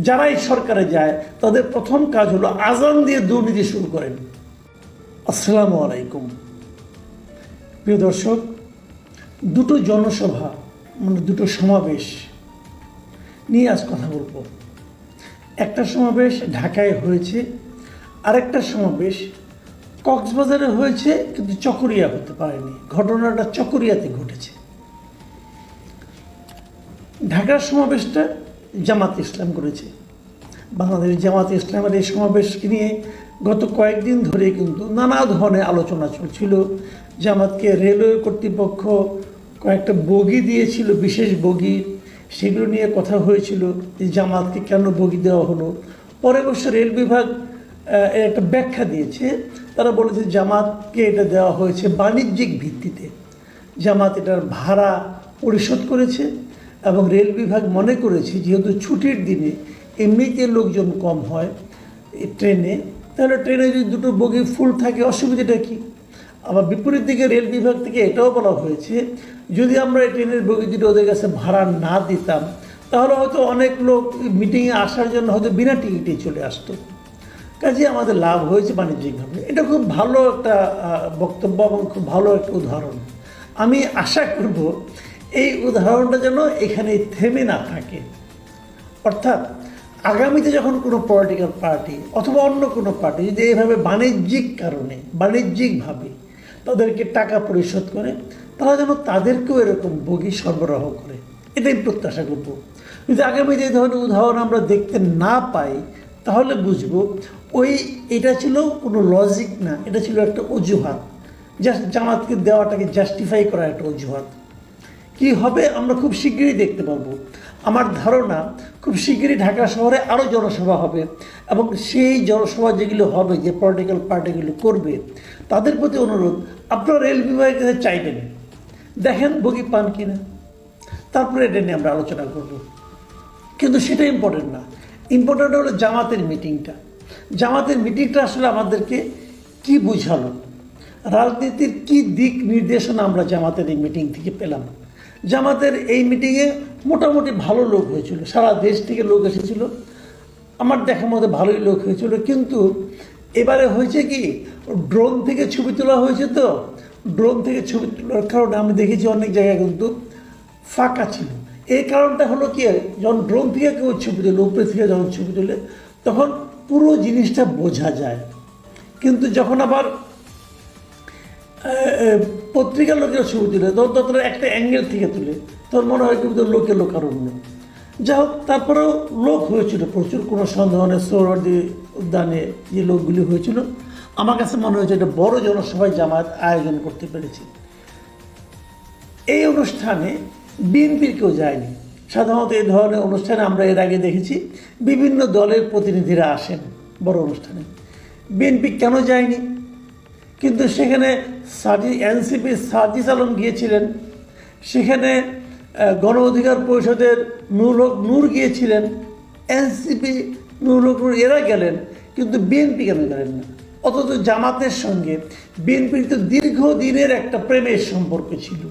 যারাই সরকারে যায় তাদের প্রথম কাজ হলো আজান দিয়ে দুর্নীতি শুরু করেন। আসসালামু আলাইকুম প্রিয় দর্শক, দুটো জনসভা মানে দুটো সমাবেশ নিয়ে আজ কথা বলবো। একটা সমাবেশ ঢাকায় হয়েছে, আরেকটা সমাবেশ কক্সবাজারে হয়েছে, কিন্তু চকরিয়া হতে পারেনি। ঘটনাটা চকরিয়াতে ঘটেছে। ঢাকার সমাবেশটা জামাত ইসলাম করেছে। বাংলাদেশ জামাত ইসলামের এই সমাবেশকে নিয়ে গত কয়েকদিন ধরে কিন্তু নানা ধরনের আলোচনা চলছিল। জামাতকে রেলওয়ে কর্তৃপক্ষ কয়েকটা বগি দিয়েছিল, বিশেষ বগি, সেগুলো নিয়ে কথা হয়েছিল যে জামাতকে কেন বগি দেওয়া হলো। পরে অবশ্য রেল বিভাগ এর একটা ব্যাখ্যা দিয়েছে। তারা বলেছে জামাতকে এটা দেওয়া হয়েছে বাণিজ্যিক ভিত্তিতে। জামাত এটার ভাড়া পরিশোধ করেছে এবং রেল বিভাগ মনে করেছে যেহেতু ছুটির দিনে এমনিতে লোকজন কম হয় ট্রেনে, তাহলে ট্রেনে যদি দুটো বগি ফুল থাকে অসুবিধাটা কী। আবার বিপরীত দিকে রেল বিভাগ থেকে এটাও বলা হয়েছে যদি আমরা এই ট্রেনের বগি দুটো ওদের কাছে ভাড়া না দিতাম তাহলে হয়তো অনেক লোক মিটিংয়ে আসার জন্য হয়তো বিনা টিকিটে চলে আসতো। কাজে আমাদের লাভ হয়েছে বাণিজ্যিকভাবে। এটা খুব ভালো একটা বক্তব্য এবং খুব ভালো একটা উদাহরণ। আমি আশা করব এই উদাহরণটা যেন এখানে থেমে না থাকে। অর্থাৎ আগামীতে যখন কোনো পলিটিক্যাল পার্টি অথবা অন্য কোনো পার্টি যদি এইভাবে বাণিজ্যিক কারণে বাণিজ্যিকভাবে তাদেরকে টাকা পরিশোধ করে, তারা যেন তাদেরকেও এরকম বগি সরবরাহ করে, এটাই প্রত্যাশা করব। যদি আগামীতে এই ধরনের উদাহরণ আমরা দেখতে না পাই তাহলে বুঝবো এটা ছিল কোনো লজিক না, এটা ছিল একটা অজুহাত, জাস্ট জামাতকে দেওয়াটাকে জাস্টিফাই করা একটা অজুহাত। কি হবে আমরা খুব শীঘ্রই দেখতে পাবো। আমার ধারণা খুব শীঘ্রই ঢাকা শহরে আরও জনসভা হবে এবং সেই জনসভা যেগুলো হবে, যে পলিটিক্যাল পার্টিগুলো করবে, তাদের প্রতি অনুরোধ আপনারা রেল বিভাগের কাছে চাইবেন, দেখেন বগি পান কিনা, তারপরে এটা নিয়ে আমরা আলোচনা করব। কিন্তু সেটা ইম্পর্টেন্ট না। ইম্পর্টেন্ট হলো জামাতের মিটিংটা। জামাতের মিটিংটা আসলে আমাদেরকে কি বুঝালো, রাজনীতির কি দিক নির্দেশনা আমরা জামাতের এই মিটিং থেকে পেলাম। জামাতের এই মিটিংয়ে মোটামুটি ভালো লোক হয়েছিল, সারা দেশ থেকে লোক এসেছিল, আমার দেখার মধ্যে ভালোই লোক হয়েছিল। কিন্তু এবারে হয়েছে কি, ড্রোন থেকে ছবি তোলা হয়েছে, তো ড্রোন থেকে ছবি তোলার কারণে আমি দেখেছি অনেক জায়গায় কিন্তু ফাঁকা ছিল। এই কারণটা হলো কি, যখন ড্রোন থেকে কেউ ছবি তোলে, উপরে থেকে যখন ছবি তোলে তখন পুরো জিনিসটা বোঝা যায়। কিন্তু যখন আবার পত্রিকার লোকেরা ছবি তুলে তখন ততটা একটা অ্যাঙ্গেল থেকে তুলে, তখন মনে হয় কিন্তু লোকে লোকারণ্য। যা হোক, তারপরেও লোক হয়েছিল প্রচুর, কোনো সন্দেহ নেই। সোহরাওয়ার্দী উদ্যানে যে লোকগুলি হয়েছিল, আমার কাছে মনে হয়েছে এটা বড় জনসভায় জামায়াত আয়োজন করতে পেরেছে। এই অনুষ্ঠানে বিএনপির কেউ যায়নি। সাধারণত এই ধরনের অনুষ্ঠানে আমরা এর আগে দেখেছি বিভিন্ন দলের প্রতিনিধিরা আসেন বড় অনুষ্ঠানে। বিএনপি কেন যায়নি? কিন্তু সেখানে এনসিপির সাজিদ আলম গিয়েছিলেন, সেখানে গণ অধিকার পরিষদের নুরুল হক নূর গিয়েছিলেন, এনসিপি নুরুল হক নূর এরা গেলেন, কিন্তু বিএনপি কেন গেলেন না? অথচ জামাতের সঙ্গে বিএনপির তো দীর্ঘদিনের একটা প্রেমের সম্পর্ক ছিল।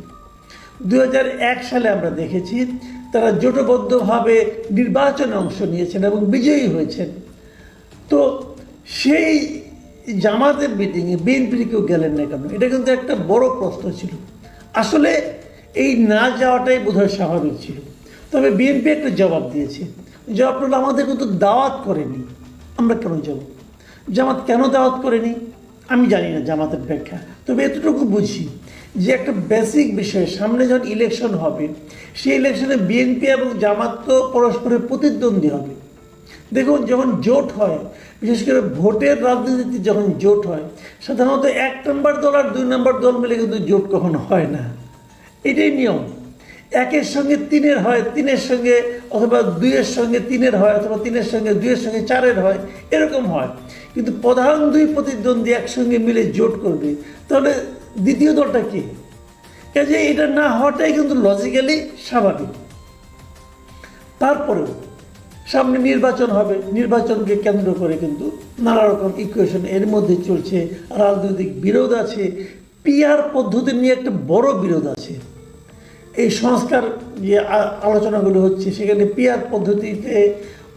2001 সালে আমরা দেখেছি তারা জোটবদ্ধভাবে নির্বাচনে অংশ নিয়েছেন এবং বিজয়ী হয়েছেন। তো সেই জামাতের মিটিংয়ে বিএনপির কেউ গেলেন না কেন? এটা কিন্তু একটা বড় প্রশ্ন ছিল। আসলে এই না যাওয়াটাই বোধহয় স্বাভাবিক ছিল। তবে বিএনপি একটা জবাব দিয়েছে। জবাব হলো আমাদের কিন্তু দাওয়াত করেনি, আমরা কেন যাব? জামাত কেন দাওয়াত করেনি আমি জানি না জামাতের ব্যাখ্যা। তবে এতটুকু বুঝি যে একটা বেসিক বিষয়, সামনে যখন ইলেকশন হবে সেই ইলেকশনে বিএনপি এবং জামাত তো পরস্পরের প্রতিদ্বন্দ্বী হবে। দেখুন, যখন জোট হয়, বিশেষ করে ভোটের রাজনীতিতে যখন জোট হয়, সাধারণত 1 নম্বর দল আর 2 নম্বর দল মিলে কিন্তু জোট কখনো হয় না। এটাই নিয়ম। 1-এর সঙ্গে 3-এর হয়, 3-এর সঙ্গে অথবা 2-এর সঙ্গে 3-এর হয়, অথবা 3-এর সঙ্গে 2-এর সঙ্গে 4-এর হয়, এরকম হয়। কিন্তু প্রধান 2 প্রতিদ্বন্দ্বী একসঙ্গে মিলে জোট করবে, তাহলে দ্বিতীয় দলটা কি? কাজে এটা না হওয়াটাই কিন্তু লজিক্যালি স্বাভাবিক। তারপরেও সামনে নির্বাচন হবে, নির্বাচনকে কেন্দ্র করে কিন্তু নানা রকম ইকুয়েশন এর মধ্যে চলছে, রাজনৈতিক বিরোধ আছে, পিআর পদ্ধতি নিয়ে একটা বড় বিরোধ আছে। এই সংস্কার যে আলোচনাগুলো হচ্ছে সেখানে পিআর পদ্ধতিতে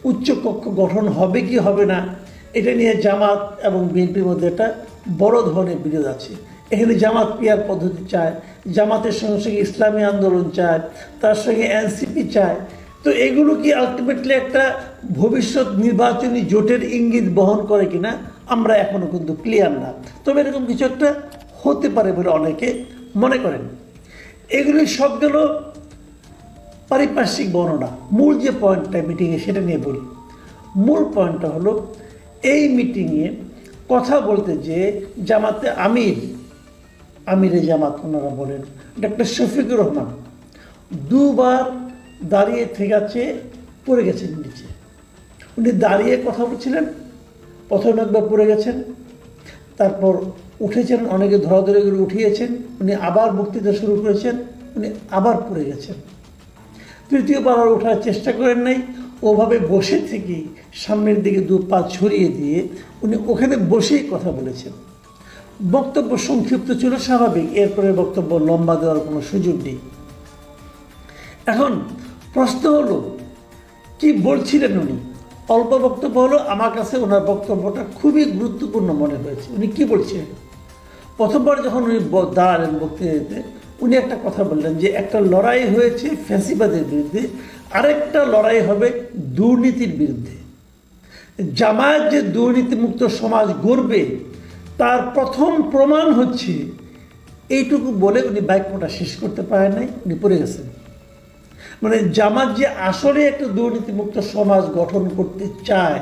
উচ্চকক্ষ গঠন হবে কি হবে না, এটা নিয়ে জামাত এবং বিএনপির মধ্যে একটা বড় ধরনের বিরোধ আছে। এখানে জামাত পিয়ার পদ্ধতি চায়, জামাতের সঙ্গে সঙ্গে ইসলামী আন্দোলন চায়, তার সঙ্গে এনসিপি চায়। তো এগুলো কি আলটিমেটলি একটা ভবিষ্যৎ নির্বাচনী জোটের ইঙ্গিত বহন করে কিনা আমরা এখনও কিন্তু ক্লিয়ার না। তবে এরকম কিছু একটা হতে পারে বলে অনেকে মনে করেন। এগুলি সব গেল পারিপার্শ্বিক বর্ণনা। মূল যে পয়েন্টটা মিটিংয়ে সেটা নিয়ে বলি। মূল পয়েন্টটা হলো এই মিটিংয়ে কথা বলতে যে জামাতে আমিরে জামাত ওনারা বলেন ডক্টর শফিকুর রহমান দুবার দাঁড়িয়ে থেকে পড়ে গেছেন নিচে। উনি দাঁড়িয়ে কথা বলছিলেন, প্রথম একবার পড়ে গেছেন, তারপর উঠেছেন, অনেকে ধরাধরি করে উঠিয়েছেন, উনি আবার বক্তৃতা শুরু করেছেন, উনি আবার পড়ে গেছেন। তৃতীয়বার আর ওঠার চেষ্টা করেন নাই, ওভাবে বসে থেকেই সামনের দিকে দু পা ছড়িয়ে দিয়ে উনি ওখানে বসেই কথা বলেছেন। বক্তব্য সংক্ষিপ্ত ছিল, স্বাভাবিক, এরপরে বক্তব্য লম্বা দেওয়ার কোনো সুযোগ নেই। এখন প্রশ্ন হলো কি বলছিলেন উনি? অল্প বক্তব্য হলো, আমার কাছে ওনার বক্তব্যটা খুবই গুরুত্বপূর্ণ মনে হয়েছে। উনি কি বলছিলেন? প্রথমবার যখন উনি দাঁড়ালেন বক্তৃতাতে, উনি একটা কথা বললেন যে একটা লড়াই হয়েছে ফ্যাসিবাদের বিরুদ্ধে, আরেকটা লড়াই হবে দুর্নীতির বিরুদ্ধে। জামায়াত যে দুর্নীতিমুক্ত সমাজ গড়বে তার প্রথম প্রমাণ হচ্ছে এইটুকু বলে উনি বাক্যটা শেষ করতে পারেন নাই, উনি পড়ে গেছেন। মানে জামাত যে আসলে একটা দুর্নীতিমুক্ত সমাজ গঠন করতে চায়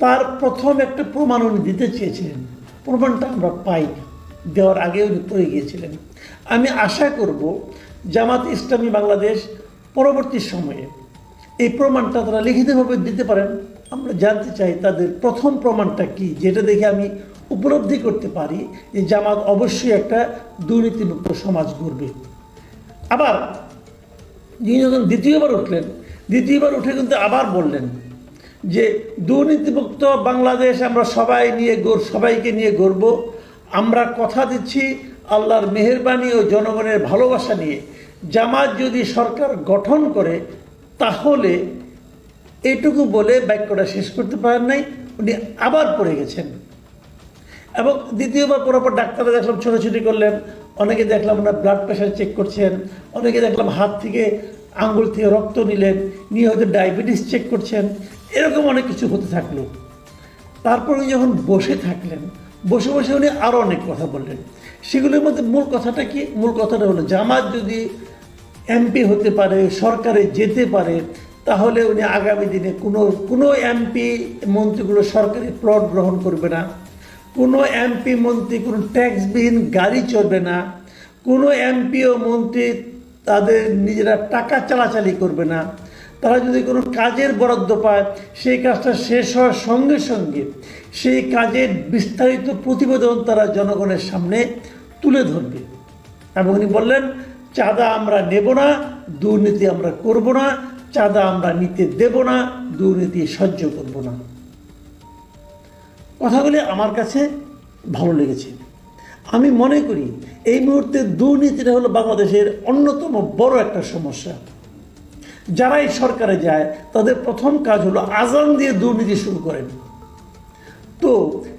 তার প্রথম একটা প্রমাণ উনি দিতে চেয়েছিলেন। প্রমাণটা আমরা পাই, দেওয়ার আগে উনি পড়ে গিয়েছিলেন। আমি আশা করব জামাত ইসলামী বাংলাদেশ পরবর্তী সময়ে এই প্রমাণটা তারা লিখিতভাবে দিতে পারেন। আমরা জানতে চাই তাদের প্রথম প্রমাণটা কি, যেটা দেখে আমি উপলব্ধি করতে পারি যে জামাত অবশ্যই একটা দুর্নীতিমুক্ত সমাজ গড়বে। আবার যিনি যখন দ্বিতীয়বার উঠলেন, দ্বিতীয়বার উঠে কিন্তু আবার বললেন যে দুর্নীতিমুক্ত বাংলাদেশ আমরা সবাইকে নিয়ে গড়ব। আমরা কথা দিচ্ছি আল্লাহর মেহেরবানি ও জনগণের ভালোবাসা নিয়ে জামাত যদি সরকার গঠন করে তাহলে, এইটুকু বলে বাক্যটা শেষ করতে পারেন নাই, উনি আবার পড়ে গেছেন। এবং দ্বিতীয়বার পড়ার পর ডাক্তাররা দেখলাম ছোটাছুটি করলেন, অনেকে দেখলাম ওনার ব্লাড প্রেশার চেক করছেন, অনেকে দেখলাম হাত থেকে আঙ্গুল থেকে রক্ত নিলেন, নিয়ে হয়তো ডায়াবেটিস চেক করছেন, এরকম অনেক কিছু হতে থাকলো। তারপর উনি যখন বসে থাকলেন, বসে বসে উনি আরও অনেক কথা বললেন। সেগুলোর মধ্যে মূল কথাটা কি? মূল কথাটা হলো জামাত যদি এমপি হতে পারে, সরকারে যেতে পারে, তাহলে উনি আগামী দিনে কোনো এমপি মন্ত্রীগুলো সরকারি প্লট গ্রহণ করবে না, কোনো এমপি মন্ত্রী কোনো ট্যাক্সবিহীন গাড়ি চলবে না, কোনো এমপি ও মন্ত্রী তাদের নিজেরা টাকা চালাচালি করবে না। তারা যদি কোনো কাজের বরাদ্দ পায় সেই কাজটা শেষ হওয়ার সঙ্গে সঙ্গে সেই কাজের বিস্তারিত প্রতিবেদন তারা জনগণের সামনে তুলে ধরবে। এবং উনি বললেন চাঁদা আমরা নেব না, দুর্নীতি আমরা করব না, চাঁদা আমরা নিতে দেব না, দুর্নীতি সহ্য করব না। কথাগুলি আমার কাছে ভালো লেগেছে। আমি মনে করি এই মুহূর্তে দুর্নীতিটা হলো বাংলাদেশের অন্যতম বড় একটা সমস্যা। যারাই সরকারে যায় তাদের প্রথম কাজ হলো আজান দিয়ে দুর্নীতি শুরু করেন। তো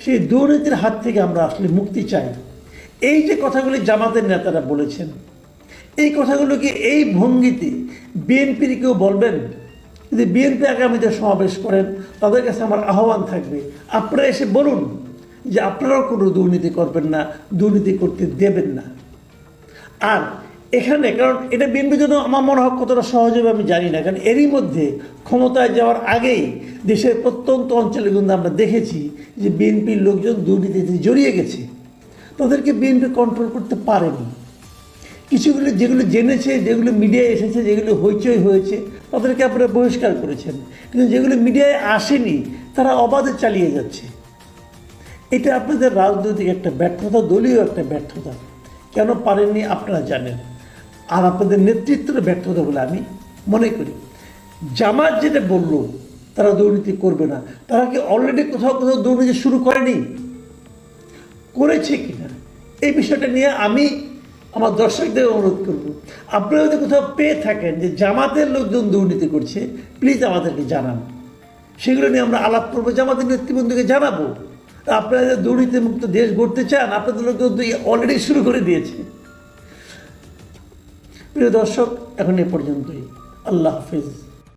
সেই দুর্নীতির হাত থেকে আমরা আসলে মুক্তি চাই। এই যে কথাগুলি জামাতের নেতারা বলেছেন, এই কথাগুলোকে এই ভঙ্গিতে বিএনপির কেউ বলবেন? যদি বিএনপি আগামীতে সমাবেশ করেন তাদের কাছে আমার আহ্বান থাকবে, আপনারা এসে বলুন যে আপনারাও কোনো দুর্নীতি করবেন না, দুর্নীতি করতে দেবেন না। আর এখানে, কারণ এটা বিএনপির জন্য আমার মনে হয় কতটা সহজ হবে আমি জানি না, কারণ এরই মধ্যে ক্ষমতায় যাওয়ার আগেই দেশের প্রত্যন্ত অঞ্চলে কিন্তু আমরা দেখেছি যে বিএনপির লোকজন দুর্নীতিতে জড়িয়ে গেছে, তাদেরকে বিএনপি কন্ট্রোল করতে পারেনি। কিছুগুলো যেগুলো জেনেছে, যেগুলো মিডিয়ায় এসেছে, যেগুলো হইচই হয়েছে তাদেরকে আপনারা বহিষ্কার করেছেন, কিন্তু যেগুলো মিডিয়ায় আসেনি তারা অবাধে চালিয়ে যাচ্ছে। এটা আপনাদের রাজনৈতিক একটা ব্যর্থতা, দলীয় একটা ব্যর্থতা। কেন পারেননি আপনারা জানেন। আর আপনাদের নেতৃত্বের ব্যর্থতা বলে আমি মনে করি। জামাত যেটা বলল তারা দুর্নীতি করবে না, তারা কি অলরেডি কোথাও কোথাও দুর্নীতি শুরু করেনি? করেছে কিনা এই বিষয়টা নিয়ে আমি আমার দর্শকদের অনুরোধ করব, আপনারা যদি কোথাও পেয়ে থাকেন যে জামাতের লোকজন দুর্নীতি করছে, প্লিজ আমাদেরকে জানান। সেগুলো নিয়ে আমরা আলাপ করবো, জামাতের নেতৃবৃন্দকে জানাবো। আপনারা যে দুর্নীতিমুক্ত দেশ গড়তে চান, আপনাদের লোক কিন্তু অলরেডি শুরু করে দিয়েছে। প্রিয় দর্শক, এখন এ পর্যন্তই। আল্লাহ হাফিজ।